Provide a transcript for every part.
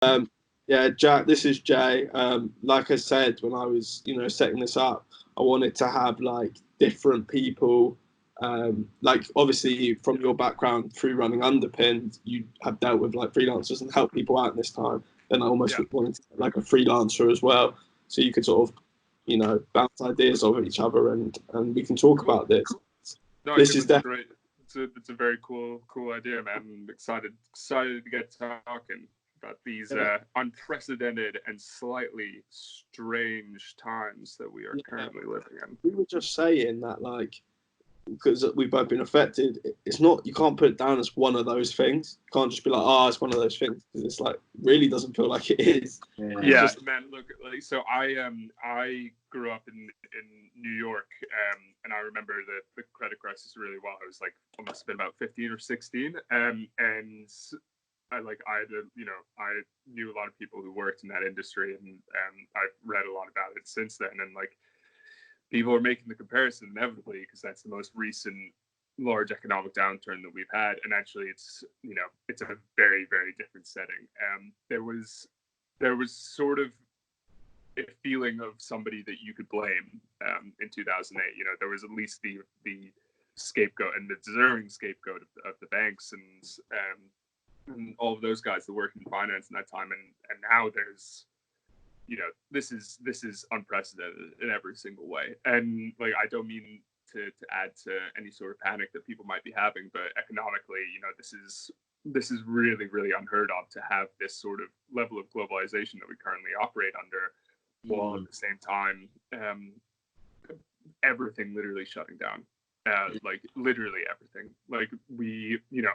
Yeah, Jack, this is Jay. Like I said, when I was, setting this up, I wanted to have like different people. Like obviously from your background through running Underpinned, you have dealt with like freelancers and help people out in this time. Then I almost wanted to get, like a freelancer as well, so you could sort of, bounce ideas off each other and we can talk about this. No, this is definitely great. It's a very cool idea, man. I'm excited to get talking about these unprecedented and slightly strange times that we are currently living in. We were just saying that, like, because we've both been affected, it's not, you can't put it down as one of those things. You can't just be like, oh, it's one of those things, because it's like, really doesn't feel like it is. Yeah, man, look, like, so I grew up in New York, and I remember the credit crisis really well. I was like, I must have been about 15 or 16, and I knew a lot of people who worked in that industry, and I've read a lot about it since then, and like, people are making the comparison inevitably because that's the most recent large economic downturn that we've had, and actually it's a very, very different setting. There was sort of a feeling of somebody that you could blame in 2008. There was at least the scapegoat and the deserving scapegoat of the banks and all of those guys that worked in finance in that time, and now there's this is unprecedented in every single way. And like, I don't mean to add to any sort of panic that people might be having, but economically, this is really, really unheard of to have this sort of level of globalization that we currently operate under, while at the same time, everything literally shutting down. Like literally everything. Like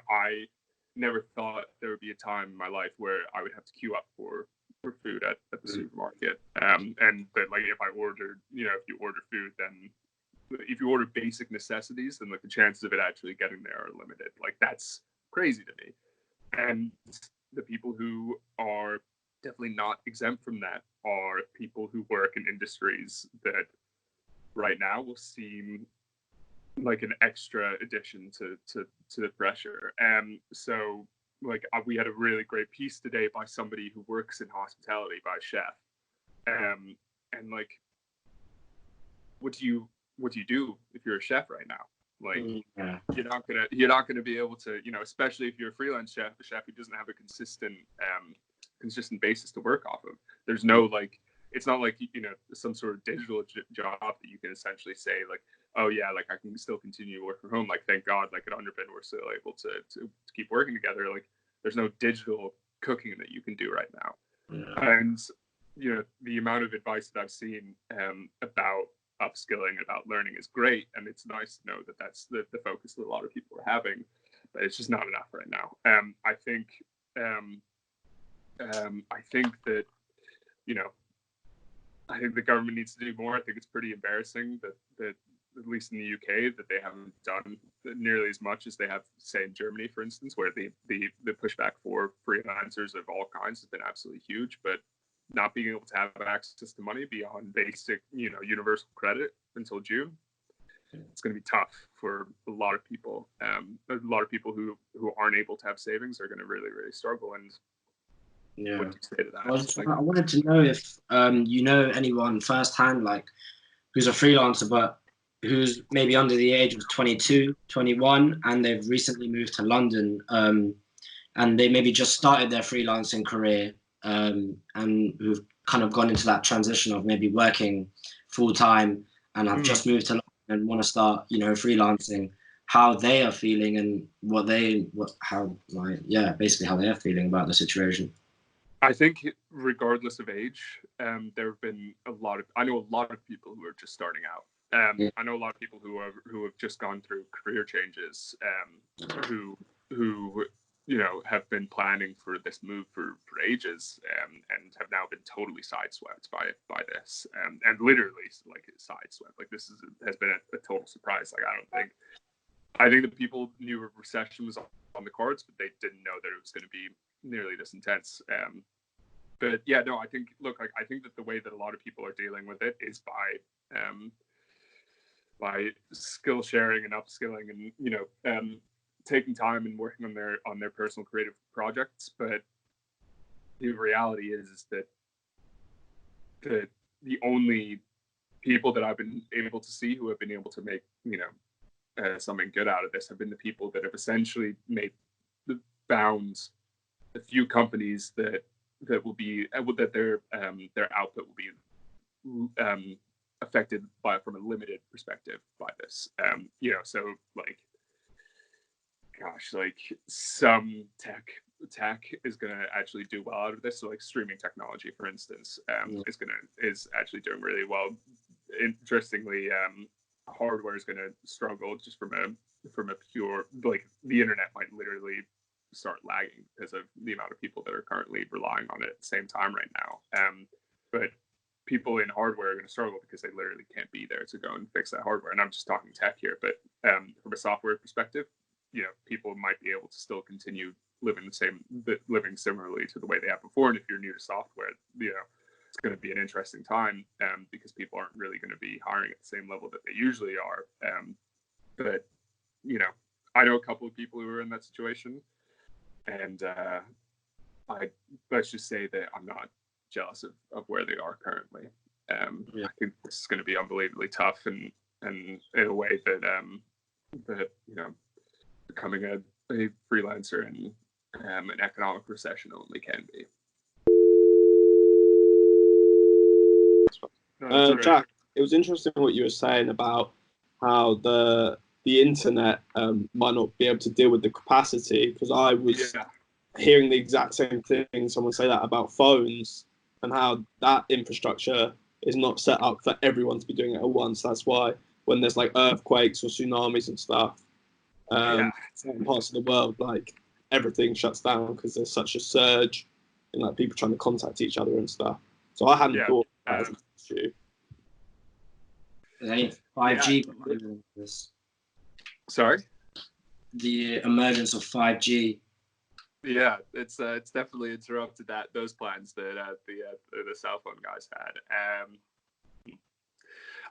I never thought there would be a time in my life where I would have to queue up for food at the supermarket. And that, like, if I ordered, if you order food, then if you order basic necessities, then like the chances of it actually getting there are limited. Like, that's crazy to me. And the people who are definitely not exempt from that are people who work in industries that right now will seem like an extra addition to the pressure. So like, we had a really great piece today by somebody who works in hospitality, by a chef, and like, what do you do if you're a chef right now? Like, you're not gonna be able to, especially if you're a freelance chef, a chef who doesn't have a consistent basis to work off of. There's no, like, it's not like, some sort of digital job that you can essentially say like, oh yeah, like I can still continue to work from home. Like, thank God, like at UnderPinned, we're still able to keep working together. Like, there's no digital cooking that you can do right now. And the amount of advice that I've seen about upskilling, about learning, is great, and it's nice to know that that's the focus that a lot of people are having, but it's just not enough right now. I think that I think the government needs to do more. I think it's pretty embarrassing that at least in the UK, that they haven't done nearly as much as they have, say, in Germany, for instance, where the pushback for freelancers of all kinds has been absolutely huge. But not being able to have access to money beyond basic, universal credit until June, it's going to be tough for a lot of people. A lot of people who aren't able to have savings are going to really, really struggle. And what do you say to that? I wanted to know if you know anyone firsthand, like, who's a freelancer but who's maybe under the age of 22, 21, and they've recently moved to London, and they maybe just started their freelancing career, and who've kind of gone into that transition of maybe working full time and have just moved to London and want to start, freelancing, how they are feeling and basically how they are feeling about the situation. I think regardless of age, there have been I know a lot of people who are just starting out. I know a lot of people who have just gone through career changes, who have been planning for this move for ages, and have now been totally sideswept by this, and literally like sideswept. Like, this has been a total surprise. Like, I think that people knew a recession was on the cards, but they didn't know that it was going to be nearly this intense. But yeah, no, I think that the way that a lot of people are dealing with it is by skill sharing and upskilling, and taking time and working on their personal creative projects. But the reality is that the only people that I've been able to see who have been able to make, something good out of this have been the people that have essentially found the few companies that will be that their output will be affected from a limited perspective by this. So like, gosh, like some tech is going to actually do well out of this. So like streaming technology, for instance, is actually doing really well. Interestingly, hardware is going to struggle just from a pure, like, the internet might literally start lagging because of the amount of people that are currently relying on it at the same time right now. But people in hardware are going to struggle because they literally can't be there to go and fix that hardware. And I'm just talking tech here, but from a software perspective, people might be able to still continue living similarly to the way they have before. And if you're new to software, it's going to be an interesting time because people aren't really going to be hiring at the same level that they usually are. But I know a couple of people who are in that situation, and let's just say that I'm not jealous of where they are currently. I think this is going to be unbelievably tough, and in a way that becoming a freelancer in an economic recession only can be. Jack, it was interesting what you were saying about how the internet might not be able to deal with the capacity, because I was hearing the exact same thing, someone say that about phones, and how that infrastructure is not set up for everyone to be doing it at once. That's why when there's like earthquakes or tsunamis and stuff, certain parts of the world, like everything shuts down because there's such a surge in like people trying to contact each other and stuff. So I hadn't thought that as an issue. 5G. Sorry? The emergence of 5G. Yeah, it's definitely interrupted those plans that the cell phone guys had.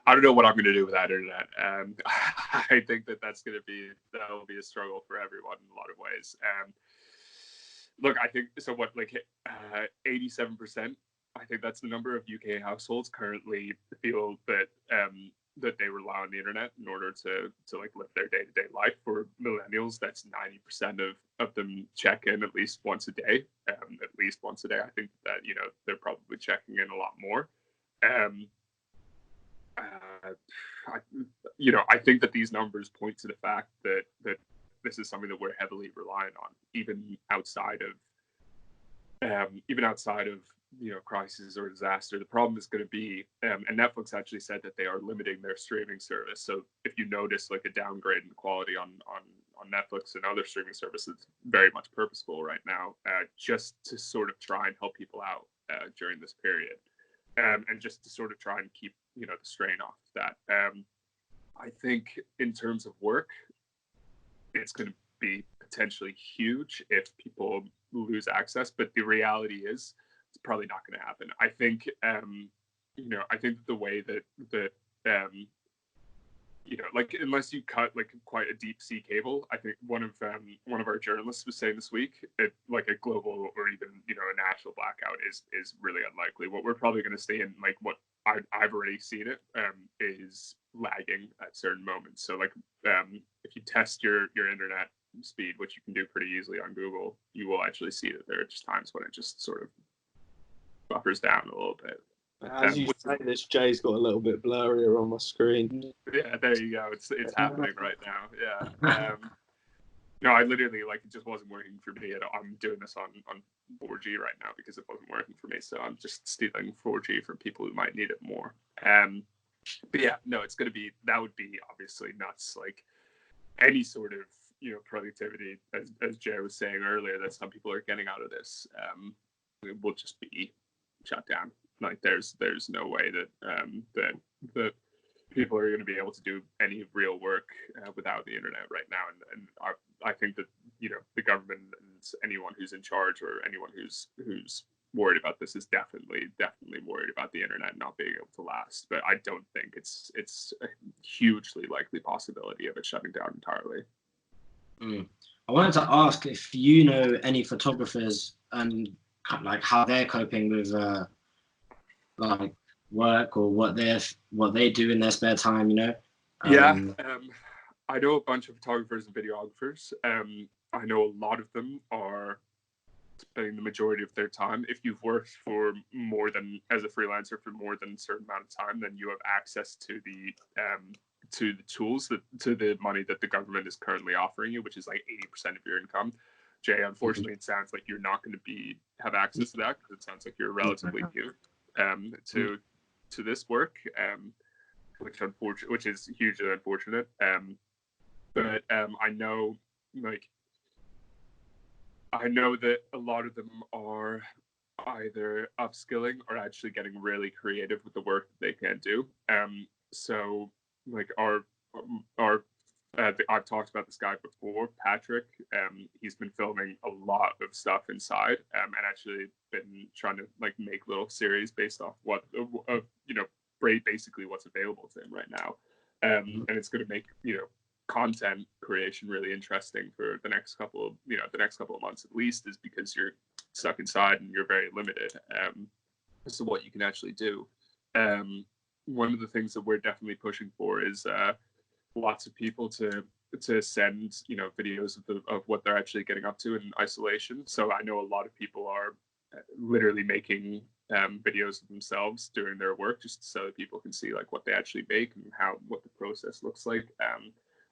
I don't know what I'm going to do with that internet. I think that will be a struggle for everyone in a lot of ways. Look, I think so. 87%. I think that's the number of UK households currently feel that that they rely on the internet in order to like live their day-to-day life. For millennials, that's 90% of them check in at least once a day. I think that they're probably checking in a lot more. I think that these numbers point to the fact that this is something that we're heavily reliant on, even outside of crisis or disaster. The problem is going to be, and Netflix actually said that they are limiting their streaming service. So if you notice like a downgrade in quality on Netflix and other streaming services, it's very much purposeful right now, just to sort of try and help people out during this period, and just to sort of try and keep the strain off that. I think in terms of work, it's going to be potentially huge if people lose access, but the reality is it's probably not going to happen. I think I think the way that like unless you cut like quite a deep sea cable, I think one of our journalists was saying this week, like a global or even a national blackout is really unlikely. What we're probably going to stay in, like what I've already seen it, is lagging at certain moments. So like if you test your internet speed, which you can do pretty easily on Google, you will actually see that there are just times when it just sort of buffers down a little bit. As you say this, Jay's got a little bit blurrier on my screen. Yeah, there you go. It's happening right now. Yeah. No, I literally, like, it just wasn't working for me. I'm doing this on 4G right now because it wasn't working for me. So I'm just stealing 4G from people who might need it more. But yeah, no, that would be obviously nuts. Like any sort of, productivity, as Jay was saying earlier, that some people are getting out of this, it will just be shut down. Like there's no way that people are going to be able to do any real work without the internet right now. And I think that the government and anyone who's in charge or anyone who's worried about this is definitely worried about the internet not being able to last. But I don't think it's a hugely likely possibility of it shutting down entirely. I wanted to ask if you know any photographers and like how they're coping with like work or what they do in their spare time, you know. I know a bunch of photographers and videographers. I know a lot of them are spending the majority of their time. If you've worked for more than as a freelancer for more than a certain amount of time, then you have access to the tools, to the money that the government is currently offering you, which is like 80% of your income. Jay, unfortunately, it sounds like you're not going to have access to that, because it sounds like you're relatively new to this work, which is hugely unfortunate. But I know that a lot of them are either upskilling or actually getting really creative with the work that they can do. So like I've talked about this guy before, Patrick. He's been filming a lot of stuff inside, and actually been trying to like make little series based off basically what's available to him right now. And it's going to make content creation really interesting for the next couple of months at least, is because you're stuck inside and you're very limited as to what you can actually do. One of the things that we're definitely pushing for is lots of people to send videos of what they're actually getting up to in isolation. So I know a lot of people are literally making videos of themselves doing their work, just so that people can see like what they actually make and what the process looks like.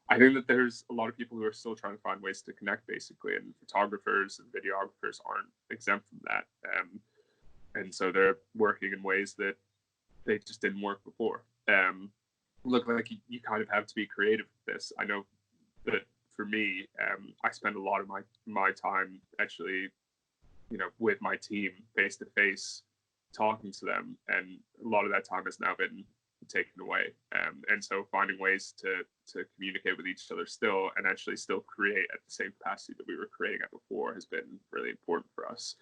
I think that there's a lot of people who are still trying to find ways to connect, basically, and photographers and videographers aren't exempt from that. And so they're working in ways that they just didn't work before. Look, like you kind of have to be creative with this. I know that for me, I spend a lot of my time actually, with my team face to face, talking to them, and a lot of that time has now been taken away. And so finding ways to communicate with each other still, and actually still create at the same capacity that we were creating at before, has been really important for us.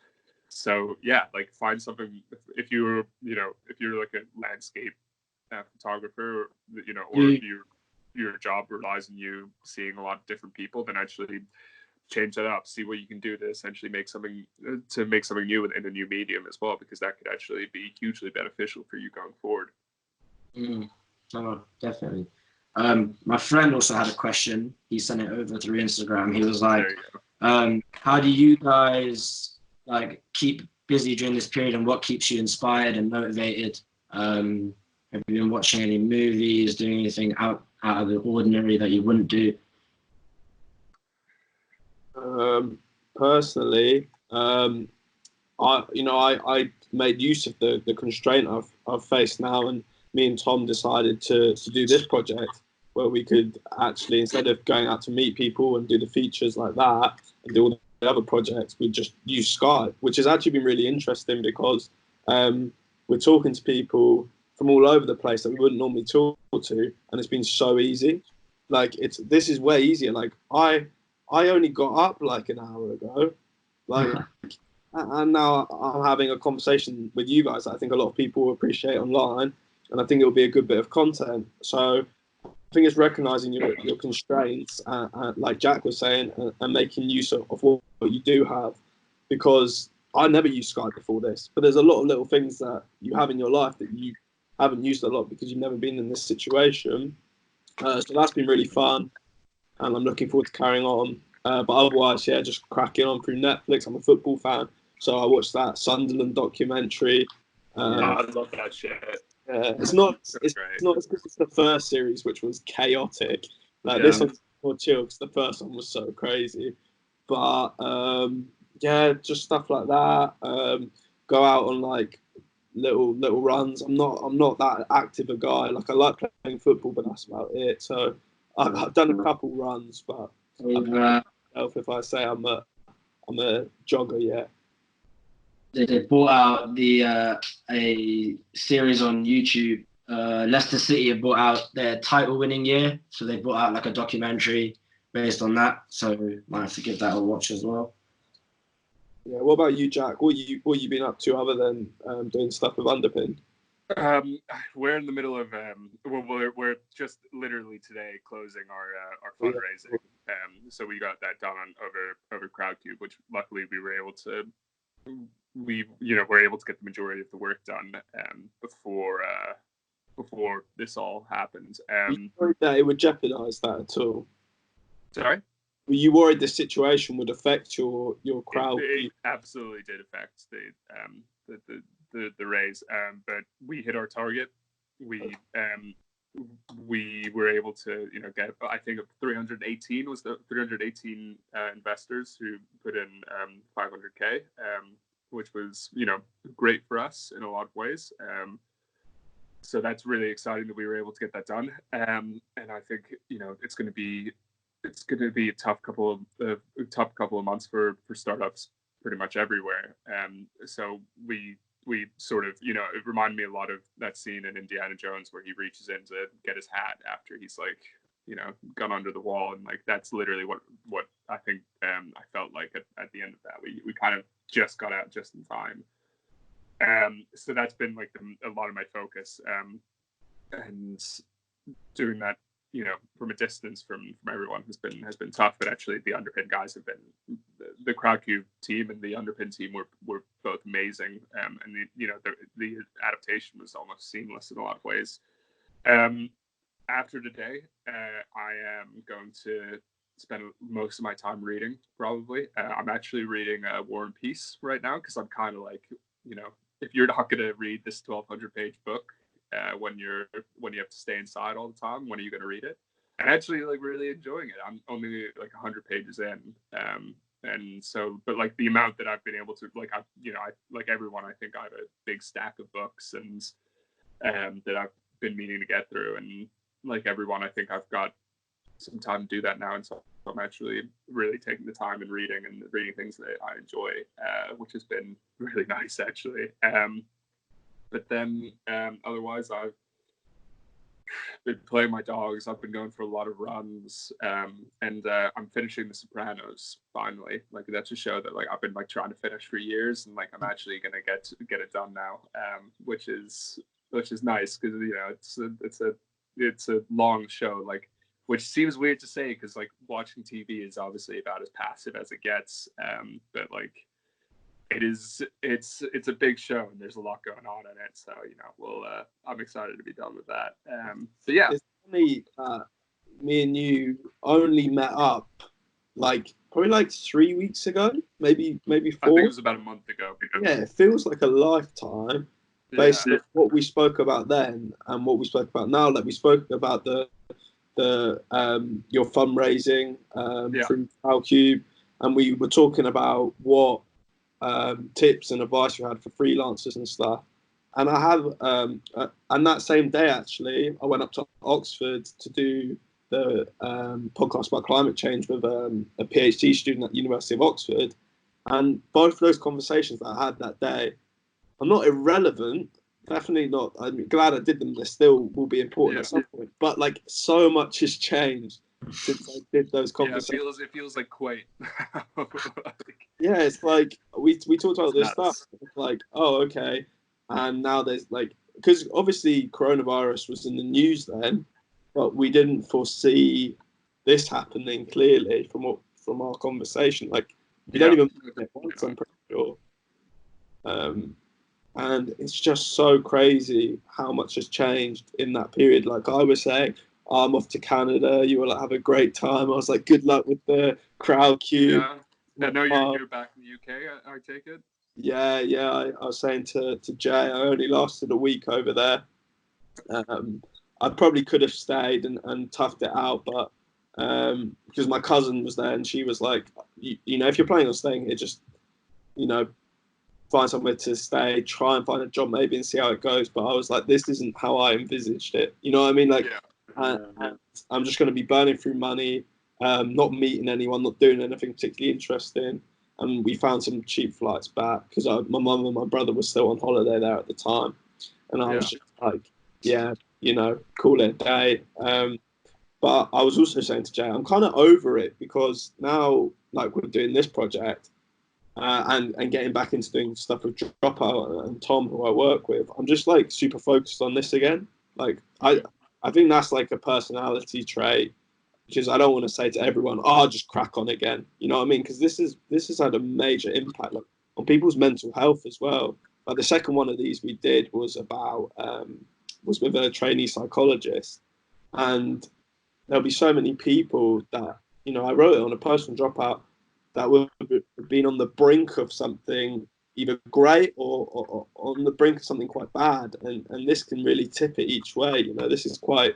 So yeah, like find something. If you're like a landscape photographer, or if your job relies on you seeing a lot of different people, then actually change that up. See what you can do to essentially make something new in a new medium as well, because that could actually be hugely beneficial for you going forward. Oh, definitely. My friend also had a question. He sent it over through Instagram. He was like, how do you guys like keep busy during this period, and what keeps you inspired and motivated? Have you been watching any movies, doing anything out of the ordinary that you wouldn't do? Personally, I made use of the constraint I've faced now, and me and Tom decided to do this project where we could actually, instead of going out to meet people and do the features like that and do all the other projects, we just use Skype, which has actually been really interesting, because we're talking to people from all over the place that we wouldn't normally talk to, and it's been so easy. Like this is way easier. Like I only got up like an hour ago, like, and now I'm having a conversation with you guys that I think a lot of people will appreciate online, and I think it'll be a good bit of content. So I think it's recognizing your constraints, like Jack was saying, and making use of what you do have, because I never used Skype before this, but there's a lot of little things that you have in your life that you haven't used a lot because you've never been in this situation. So that's been really fun, and I'm looking forward to carrying on. But otherwise, yeah, just cracking on through Netflix. I'm a football fan, so I watched that Sunderland documentary. I love that shit. It's not as good as the first series, which was chaotic. This one's more chill because the first one was so crazy. But yeah, just stuff like that. Go out on like little runs. I'm not that active a guy. Like I like playing football, but that's about it. So I've done a couple runs, but if I say I'm a jogger, yeah. They brought out a series on YouTube. Leicester City have brought out their title-winning year, so they brought out like a documentary based on that. So might have to give that a watch as well. Yeah. What about you, Jack? What you been up to other than doing stuff with UnderPinned? We're in the middle of we're just literally today closing our fundraising. So we got that done over Crowdcube, which luckily we were able to were able to get the majority of the work done before this all happened. Were you worried that it would jeopardize that at all? Sorry? Were you worried the situation would affect your crowd? It absolutely did affect the raise, but we hit our target. We were able to get, I think, 318 was the 318 investors who put in 500k, which was great for us in a lot of ways. So that's really exciting that we were able to get that done. And I think it's going to be a tough couple of months for startups pretty much everywhere. So we sort of, it reminded me a lot of that scene in Indiana Jones where he reaches in to get his hat after he's like, gone under the wall. And like, that's literally what I think I felt like at the end of that. We kind of just got out just in time. So that's been like a lot of my focus. And doing that, from a distance from everyone has been tough. But actually, the UnderPinned guys have been, the Crowdcube team and the UnderPinned team were both amazing. And the adaptation was almost seamless in a lot of ways. After today, I am going to spend most of my time reading. Probably, I'm actually reading War and Peace right now because I'm kind of like, if you're not going to read this 1,200-page book. When you have to stay inside all the time, when are you going to read it? And actually, like, really enjoying it. I'm only like 100 pages in, and so, but like the amount that I've been able to, like, I like everyone, I think I have a big stack of books and that I've been meaning to get through, and like everyone, I think I've got some time to do that now, and so I'm actually really taking the time and reading things that I enjoy, which has been really nice actually. But then otherwise, I've been playing my dogs. I've been going for a lot of runs, and I'm finishing The Sopranos finally. Like, that's a show that like I've been like trying to finish for years, and like I'm actually gonna get it done now, which is nice because it's a long show, like, which seems weird to say because like watching TV is obviously about as passive as it gets, but like. It's a big show and there's a lot going on in it, so I'm excited to be done with that. So yeah, it's funny, me and you only met up like probably like 3 weeks ago, maybe 4. I think it was about a month ago. Yeah, it feels like a lifetime based on what we spoke about then and what we spoke about now. Like, we spoke about the your fundraising through Crowdcube, and we were talking about what tips and advice you had for freelancers and stuff. And I have, and that same day actually, I went up to Oxford to do the podcast about climate change with a PhD student at the University of Oxford. And both of those conversations that I had that day are not irrelevant. Definitely not. I'm glad I did them. They still will be important at some point. But like, so much has changed since I did those conversations. It feels like quite. Yeah, it's like we talked about this stuff. It's like, oh, okay, and now there's like, because obviously coronavirus was in the news then, but we didn't foresee this happening clearly from our conversation. Like, we don't even it once, I'm pretty sure. And it's just so crazy how much has changed in that period. Like I was saying, I'm off to Canada. You will like, have a great time. I was like, good luck with the Crowdcube. Yeah. I know you're back in the UK, I take it. Yeah. I was saying to Jay, I only lasted a week over there. I probably could have stayed and toughed it out, but because my cousin was there and she was like, if you're planning on staying here, just, find somewhere to stay, try and find a job maybe and see how it goes. But I was like, this isn't how I envisaged it. You know what I mean? Like, and I'm just going to be burning through money, not meeting anyone, not doing anything particularly interesting. And we found some cheap flights back because my mum and my brother were still on holiday there at the time. And I was just like, call it a day. But I was also saying to Jay, I'm kind of over it because now, like, we're doing this project and getting back into doing stuff with Dropout and Tom, who I work with. I'm just like super focused on this again. Like, I think that's like a personality trait, because I don't want to say to everyone, "Oh, just crack on again." You know what I mean? Because this has had a major impact. Like, on people's mental health as well. Like the second one of these we did was about was with a trainee psychologist, and there'll be so many people that, you know, I wrote it on a personal dropout, that would have been on the brink of something either great or on the brink of something quite bad, and this can really tip it each way. You know, this is quite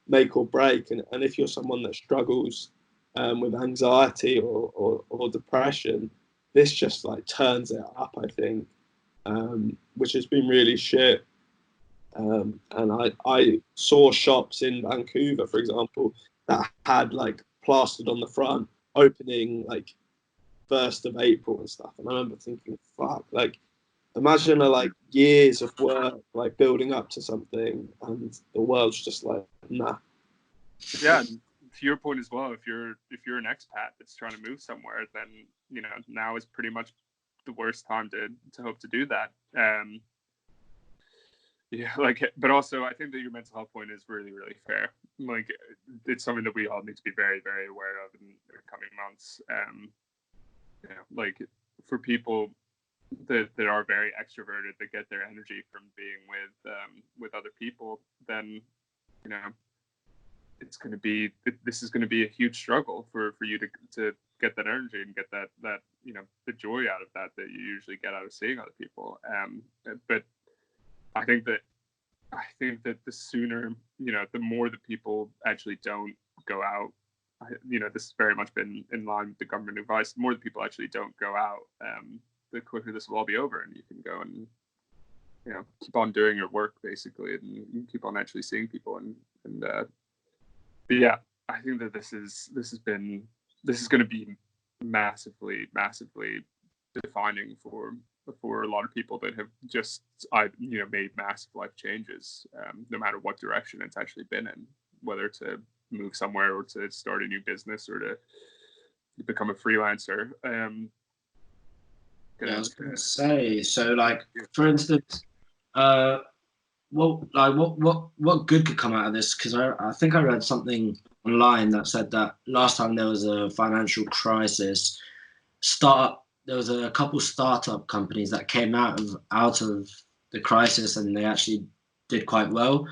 make or break, and if you're someone that struggles with anxiety or depression, this just like turns it up, I think, which has been really shit. And I saw shops in Vancouver, for example, that had like plastered on the front, opening like 1st of April and stuff. And I remember thinking, fuck, like imagine like years of work, like building up to something, and the world's just like, nah. Yeah, and to your point as well, if you're an expat that's trying to move somewhere, then, you know, now is pretty much the worst time to hope to do that. Yeah, like, but also I think that your mental health point is really, really fair. Like, it's something that we all need to be very, very aware of in the coming months. You know, like for people that are very extroverted, that get their energy from being with other people, then, you know, this is going to be a huge struggle for you to get that energy and get that you know, the joy out of that you usually get out of seeing other people. But I think that the sooner, you know, the more that people actually don't go out, you know, this has very much been in line with the government advice. The more that people actually don't go out, the quicker this will all be over, and you can go and, you know, keep on doing your work basically, and you can keep on actually seeing people. But yeah, I think that this is going to be massively defining for a lot of people that have just, you know, made massive life changes, no matter what direction it's actually been in, whether to move somewhere or to start a new business or to become a freelancer. Yeah, I was going to say, so like, for instance, what good could come out of this? Because I think I read something online that said that last time there was a financial crisis, there was a couple startup companies that came out of the crisis, and they actually did quite well.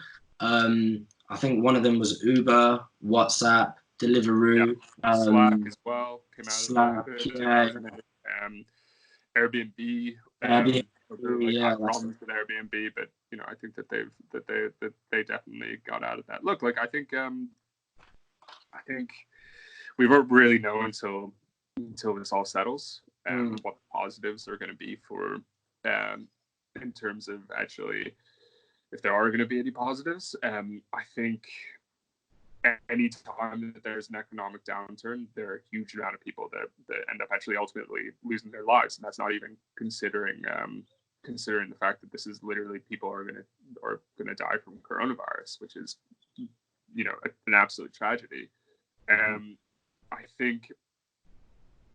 I think one of them was Uber, WhatsApp, Deliveroo, Slack as well came out Slack, of the yeah. Airbnb. Airbnb, had problems with Airbnb, but, you know, I think that they definitely got out of that. Look, like I think we won't really know until this all settles, what the positives are going to be for, in terms of actually, if there are going to be any positives. I think any time that there's an economic downturn, there are a huge amount of people that end up actually ultimately losing their lives, and that's not even considering the fact that this is literally people are gonna die from coronavirus, which is, you know, an absolute tragedy. I think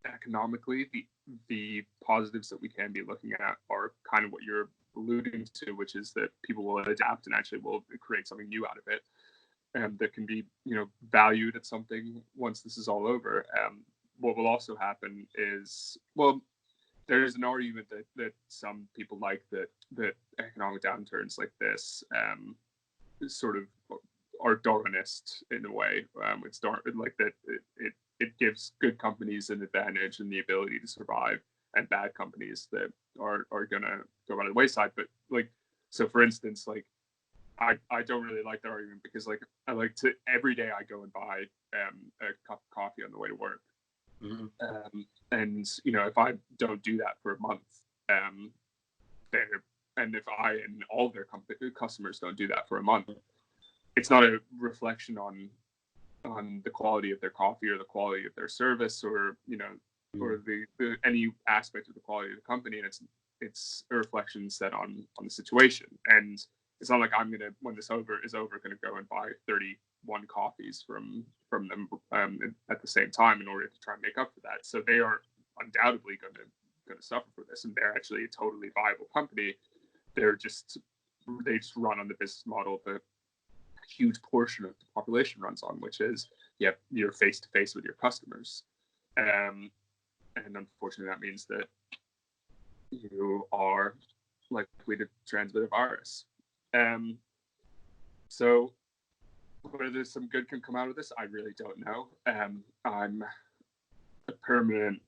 economically, the positives that we can be looking at are kind of what you're alluding to, which is that people will adapt and actually will create something new out of it. That can be, you know, valued at something once this is all over. What will also happen is, well, there's an argument that some people like that economic downturns like this sort of are Darwinist in a way. It's like that it gives good companies an advantage and the ability to survive, and bad companies that are gonna go by the wayside. But like, so for instance, like, I don't really like that argument, because like I like to, every day I go and buy a cup of coffee on the way to work. And, you know, if I don't do that for a month, and if I and all their customers don't do that for a month, it's not a reflection on the quality of their coffee or the quality of their service, or, you know, or the any aspect of the quality of the company, and it's a reflection set on the situation. And it's not like I'm gonna, when this is over, gonna go and buy 31 coffees from them at the same time in order to try and make up for that. So they are undoubtedly gonna suffer for this, and they're actually a totally viable company. They just run on the business model that a huge portion of the population runs on, which is, you're face to face with your customers, and unfortunately that means that you are likely to transmit a virus. So whether some good can come out of this, I really don't know. I'm a permanent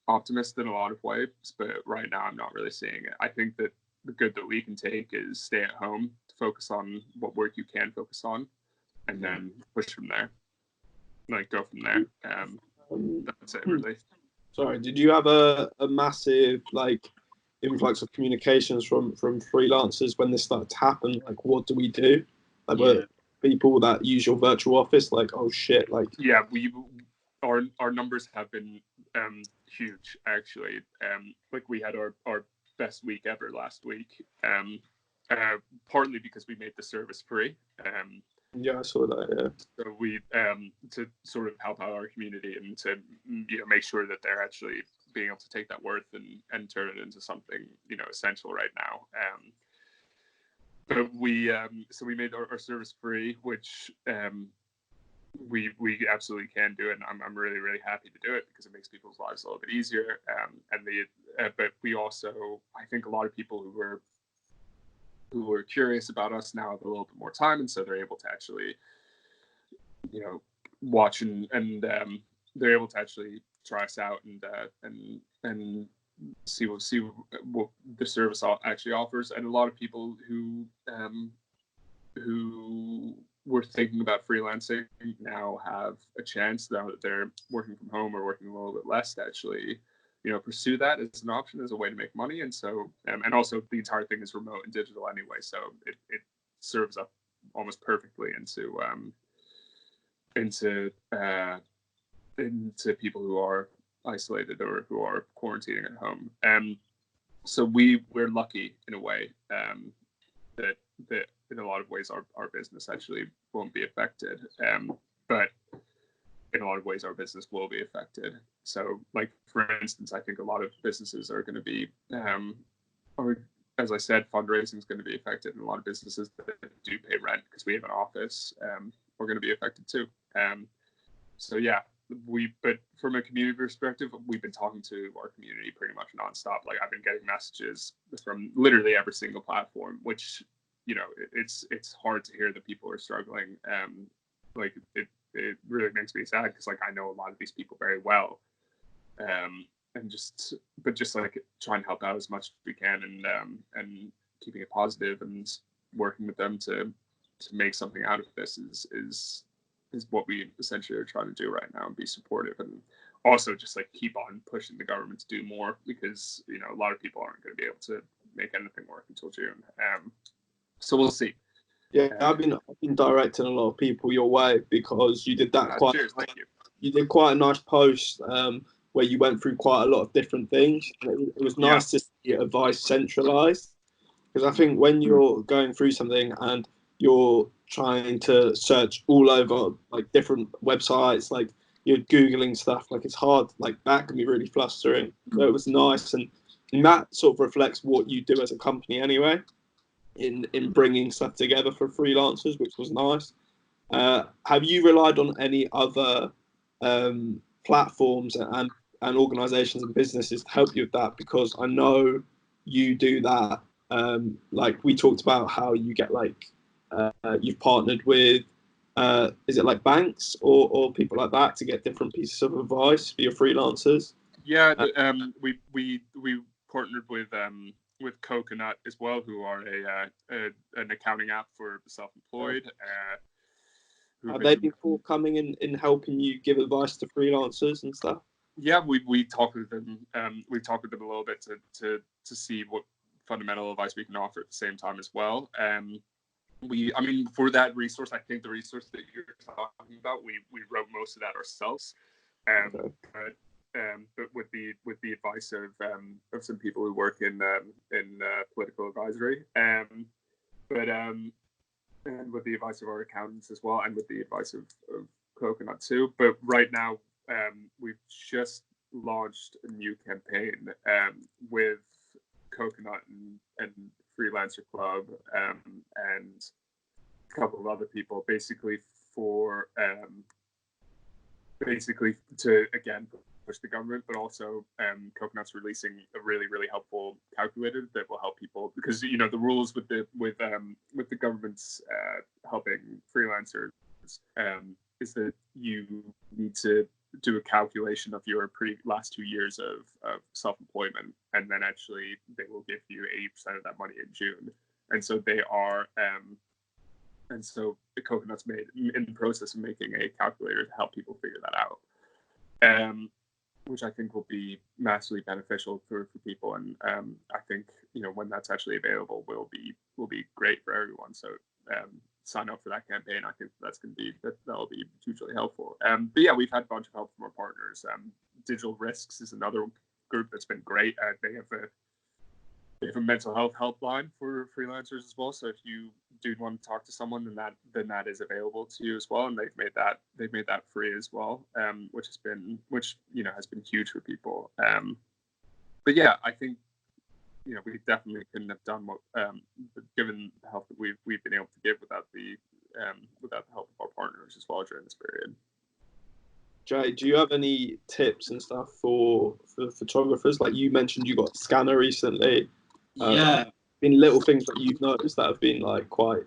optimist in a lot of ways, but right now I'm not really seeing it. I think that the good that we can take is stay at home, focus on what work you can focus on, and then push from there. Like go from there. That's it, really. Sorry, did you have a massive like influx of communications from freelancers when this started to happen? Like, what do we do? Like, were people that use your virtual office like, oh shit, like? Yeah, our numbers have been huge actually. Like we had our best week ever last week. Partly because we made the service free. Yeah, I saw that. Yeah. So we to sort of help out our community and to make sure that they're actually being able to take that worth and turn it into something essential right now. But we so we made our service free, which we absolutely can do it, and I'm really happy to do it because it makes people's lives a little bit easier. But we also, I think a lot of people who were curious about us now have a little bit more time, and so they're able to actually watch and they're able to actually try us out and see what the service actually offers. And a lot of people who were thinking about freelancing now have a chance, now that they're working from home or working a little bit less, to actually pursue that as an option, as a way to make money. And so and also the entire thing is remote and digital anyway, so it serves up almost perfectly into people who are isolated or who are quarantining at home. So we're lucky in a way that in a lot of ways our business actually won't be affected. But in a lot of ways our business will be affected. So like, for instance, I think a lot of businesses are going to be, or as I said, fundraising is going to be affected, and a lot of businesses that do pay rent because we have an office are going to be affected too. So yeah, but from a community perspective, we've been talking to our community pretty much nonstop. Like, I've been getting messages from literally every single platform, which, it's hard to hear that people are struggling. Like it really makes me sad because like I know a lot of these people very well. And just like trying to help out as much as we can, and keeping it positive and working with them to make something out of this is what we essentially are trying to do right now, and be supportive, and also just like keep on pushing the government to do more, because a lot of people aren't going to be able to make anything work until June. So we'll see. Yeah, I've been directing a lot of people your way, because you did that cheers, thank you. You did quite a nice post where you went through quite a lot of different things. It was nice to see advice centralized, because I think when you're going through something and you're trying to search all over like different websites, like you're Googling stuff, like it's hard, like that can be really flustering. So it was nice, and that sort of reflects what you do as a company anyway, in bringing stuff together for freelancers, which was nice. Have you relied on any other platforms and organizations and businesses to help you with that? Because I know you do that. Like we talked about how you get like you've partnered with is it like banks or people like that to get different pieces of advice for your freelancers? Yeah, we partnered with Coconut as well, who are an accounting app for self-employed. Are they before coming in helping you give advice to freelancers and stuff? Yeah, we talked with them. We talked with them a little bit to see what fundamental advice we can offer at the same time as well. For that resource, I think the resource that you're talking about, we wrote most of that ourselves. But with the advice of some people who work in political advisory, and with the advice of our accountants as well, and with the advice of Coconut too. But right now, we've just launched a new campaign with Coconut and Freelancer Club and a couple of other people, basically to again push the government, but also Coconut's releasing a really, really helpful calculator that will help people, because the rules with the government's helping freelancers is that you need to do a calculation of your last 2 years of self-employment, and then actually they will give you 80% of that money in June. And so they are and so the Coconut's in the process of making a calculator to help people figure that out, which I think will be massively beneficial for people. And I think when that's actually available will be great for everyone. So sign up for that campaign. I think that'll be hugely helpful. But yeah, we've had a bunch of help from our partners. Digital Risks is another group that's been great. They have a mental health helpline for freelancers as well. So if you do want to talk to someone, then that is available to you as well. And they've made that free as well, which has been huge for people. But yeah, I think we definitely couldn't have done what given the help that we've been able to give without the help of our partners as well during this period. Jay, do you have any tips and stuff for photographers? Like you mentioned, you got a scanner recently. Yeah. Been little things that you've noticed that have been like quite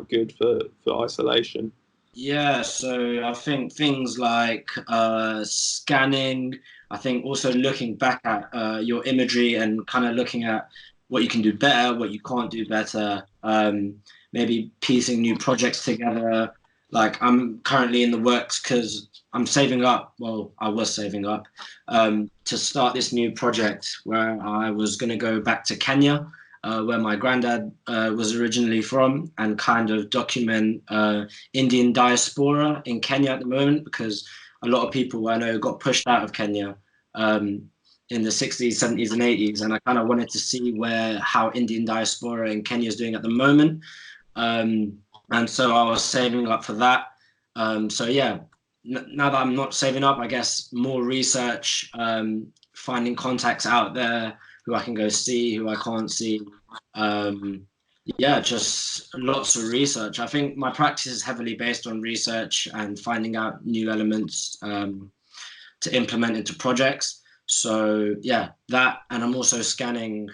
good for isolation. Yeah, so I think things like scanning, I think also looking back at your imagery and kind of looking at what you can do better, what you can't do better, maybe piecing new projects together. Like I'm currently in the works because I'm saving up, well, I was saving up to start this new project where I was going to go back to Kenya, where my granddad was originally from, and kind of document Indian diaspora in Kenya at the moment, because a lot of people I know got pushed out of Kenya in the 60s, 70s and 80s. And I kind of wanted to see how Indian diaspora in Kenya is doing at the moment. And so I was saving up for that. So yeah, now that I'm not saving up, I guess more research, finding contacts out there who I can go see, who I can't see. Yeah, just lots of research. I think my practice is heavily based on research and finding out new elements to implement into projects. So yeah, that, and I'm also scanning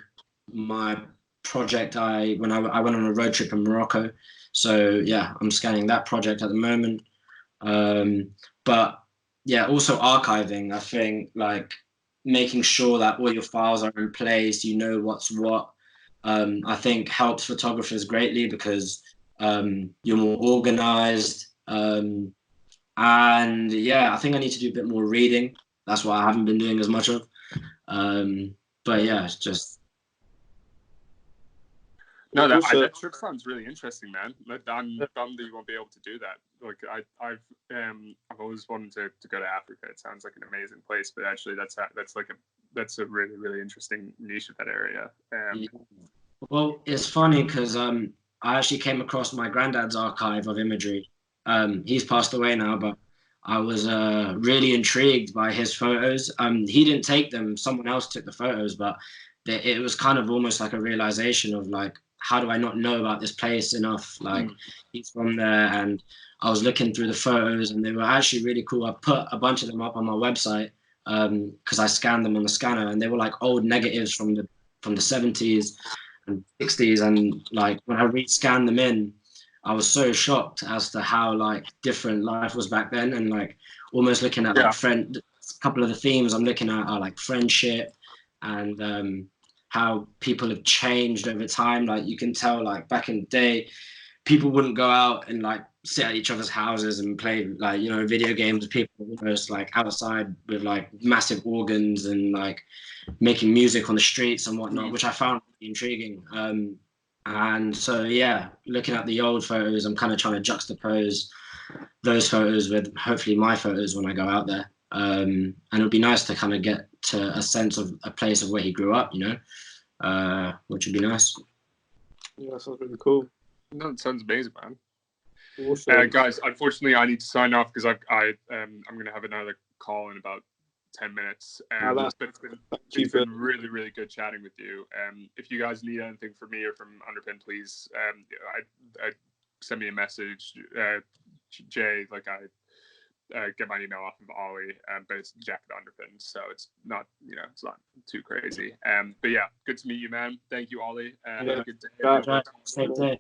my project when I went on a road trip in Morocco. So yeah, I'm scanning that project at the moment. But yeah, also archiving. I think like making sure that all your files are in place, you know what's what. I think helps photographers greatly because you're more organized. And yeah, I think I need to do a bit more reading. That's what I haven't been doing as much of. But yeah, it's just. No, that trip sounds really interesting, man. I'm bummed that you won't be able to do that. Like I've always wanted to go to Africa. It sounds like an amazing place, but actually that's a really, really interesting niche of that area. Yeah. Well, it's funny because I actually came across my granddad's archive of imagery. He's passed away now, but I was really intrigued by his photos. He didn't take them; someone else took the photos, but it was kind of almost like a realization of like, how do I not know about this place enough? Like he's from there, and I was looking through the photos and they were actually really cool. I put a bunch of them up on my website because I scanned them on the scanner, and they were like old negatives from the 70s and 60s. And like when I re-scanned them in, I was so shocked as to how like different life was back then, and like almost looking at like a couple of the themes I'm looking at are like friendship and how people have changed over time. Like you can tell like back in the day, people wouldn't go out and like sit at each other's houses and play like, video games. People were almost like outside with like massive organs and like making music on the streets and whatnot, which I found really intriguing. And so, yeah, looking at the old photos, I'm kind of trying to juxtapose those photos with hopefully my photos when I go out there. And it would be nice to kind of get to a sense of a place of where he grew up, which would be nice. Yeah, that sounds really cool. No, it sounds amazing, man. Awesome. Guys, unfortunately, I need to sign off because I'm going to have another call in about 10 minutes. But it's been really, really good chatting with you. If you guys need anything from me or from UnderPinned, please send me a message. Jay, get my email off of Ollie, but it's Jeff at UnderPinned, so it's not, it's not too crazy. But yeah, good to meet you, man. Thank you, Ollie. Have a good day. Same day.